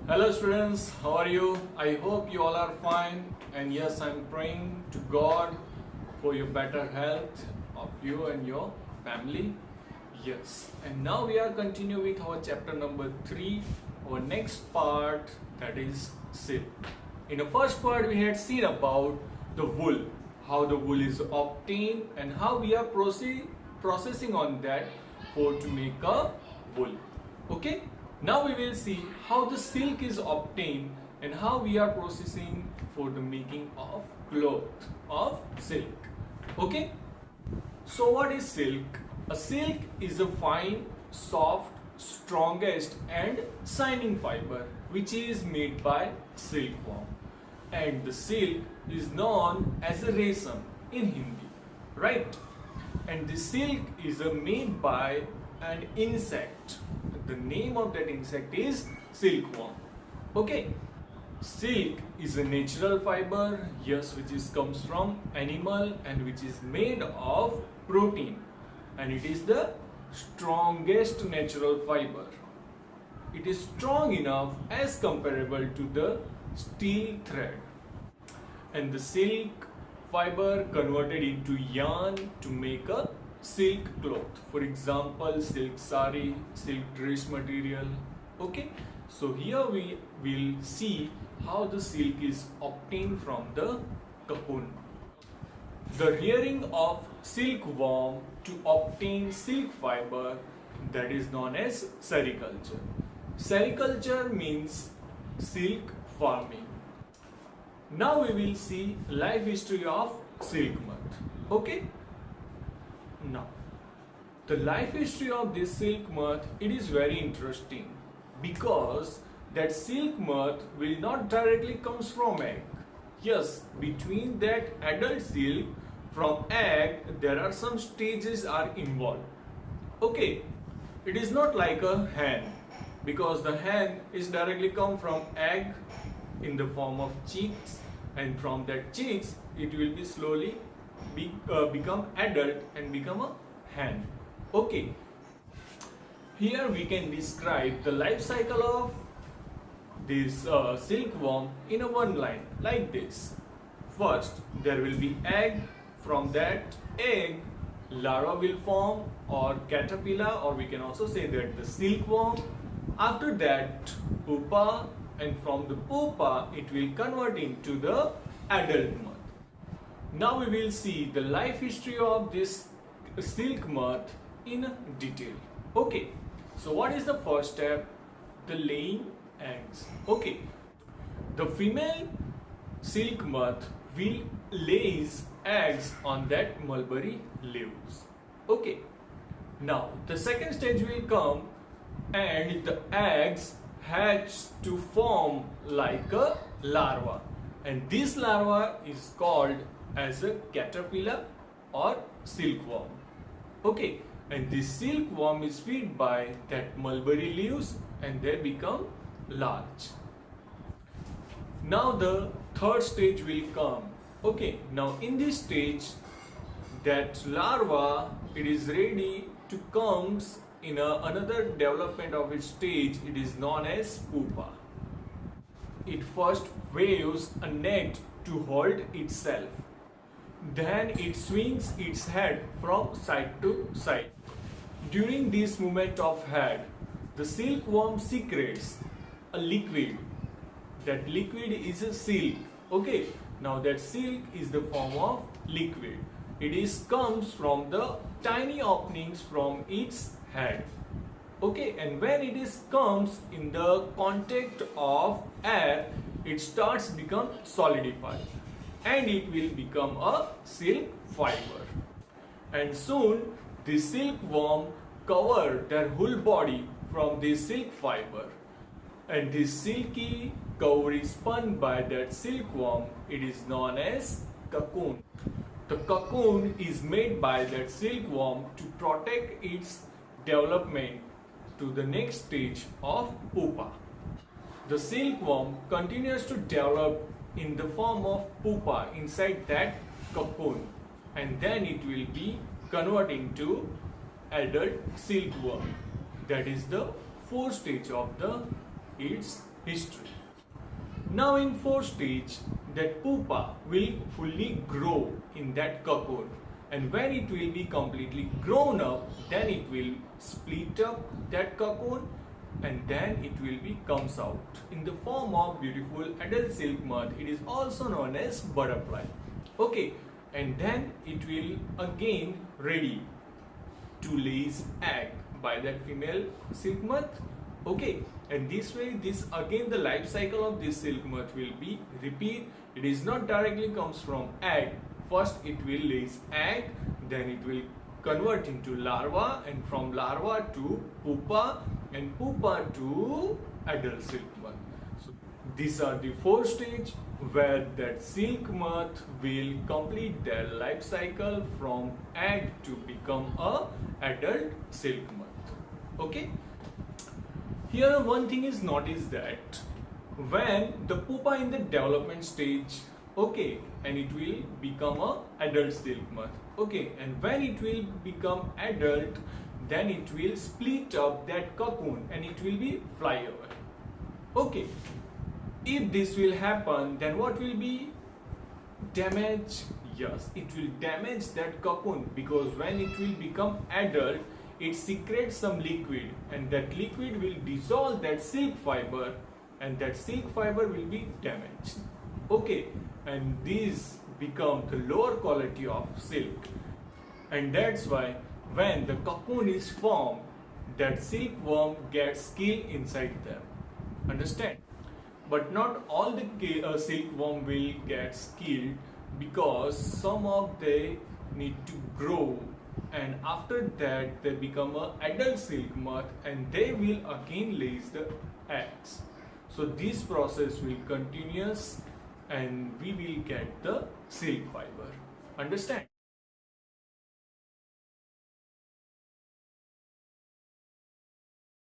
Hello students, how are you? I hope you all are fine, and yes, I'm praying to God for your better health of you and your family. Yes, and now we are continuing with our chapter number 3, our next part, that is silk. In the first part we had seen about the wool, how the wool is obtained and how we are processing on that for to make a wool. Okay, now we will see how the silk is obtained and how we are processing for the making of cloth of silk. Okay, so what is silk? A silk is a fine, soft, strongest and shining fiber which is made by silkworm, and the silk is known as a resham in Hindi, right? And the silk is made by an insect. The name of that insect is silkworm. Okay, silk is a natural fiber, yes, which comes from animal and which is made of protein, and it is the strongest natural fiber. It is strong enough as comparable to the steel thread, and the silk fiber converted into yarn to make a silk cloth. For example, silk sari, silk dress material. Okay, so here we will see how the silk is obtained from the cocoon. The rearing of silkworm to obtain silk fiber, that is known as sericulture. Sericulture means silk farming. Now we will see life history of silk moth. Okay. Now, the life history of this silk moth, it is very interesting because that silk moth will not directly comes from egg. Yes, between that adult silk from egg, there are some stages are involved. Okay, it is not like a hen, because the hen is directly come from egg in the form of chicks, and from that chicks it will be slowly become adult and become a hen. Okay, here we can describe the life cycle of this silkworm in a one line like this. First, there will be egg. From that egg, larva will form, or caterpillar, or we can also say that the silkworm. After that, pupa, and from the pupa it will convert into the adult moth. Now we will see the life history of this silk moth in detail. Okay, so what is the first step? The laying eggs. Okay, the female silk moth will lays eggs on that mulberry leaves. Okay, now the second stage will come and the eggs hatch to form like a larva, and this larva is called as a caterpillar or silkworm. Okay, and this silkworm is fed by that mulberry leaves and they become large. Now the third stage will come. Okay, now in this stage, that larva, it is ready to comes in another development of its stage. It is known as pupa. It first waves a net to hold itself. Then it swings its head from side to side. During this movement of head, the silkworm secretes a liquid. That liquid is a silk. Okay, now that silk is the form of liquid. It is comes from the tiny openings from its head. Okay, and when it is comes in the contact of air, it starts become solidified and it will become a silk fiber. And soon the silkworm cover their whole body from this silk fiber, and this silky cover is spun by that silkworm. It is known as cocoon. The cocoon is made by that silkworm to protect its development to the next stage of pupa. The silkworm continues to develop in the form of pupa inside that cocoon, and then it will be converting to adult silkworm. That is the fourth stage of its history. Now in fourth stage, that pupa will fully grow in that cocoon, and when it will be completely grown up, then it will split up that cocoon, and then it will be comes out in the form of beautiful adult silk moth. It is also known as butterfly. Okay, and then it will again ready to lays egg by that female silk moth. Okay, and this way, this again the life cycle of this silk moth will be repeat. It is not directly comes from egg. First it will lays egg, then it will convert into larva, and from larva to pupa, and pupa to adult silk moth. So these are the four stages where that silk moth will complete their life cycle from egg to become a adult silk moth. Okay. Here one thing is noticed that when the pupa in the development stage, okay, and it will become a adult silk moth, okay, and when it will become adult, then it will split up that cocoon and it will be fly away. Okay, if this will happen, then what will be damage? Yes, it will damage that cocoon, because when it will become adult, it secretes some liquid, and that liquid will dissolve that silk fiber, and that silk fiber will be damaged. Okay, and these become the lower quality of silk, and that's why when the cocoon is formed, that silkworm gets killed inside them. Understand? But not all the silkworm will get killed, because some of they need to grow, and after that they become a adult silk moth, and they will again lay the eggs. So this process will continuous, and we will get the silk fiber. Understand?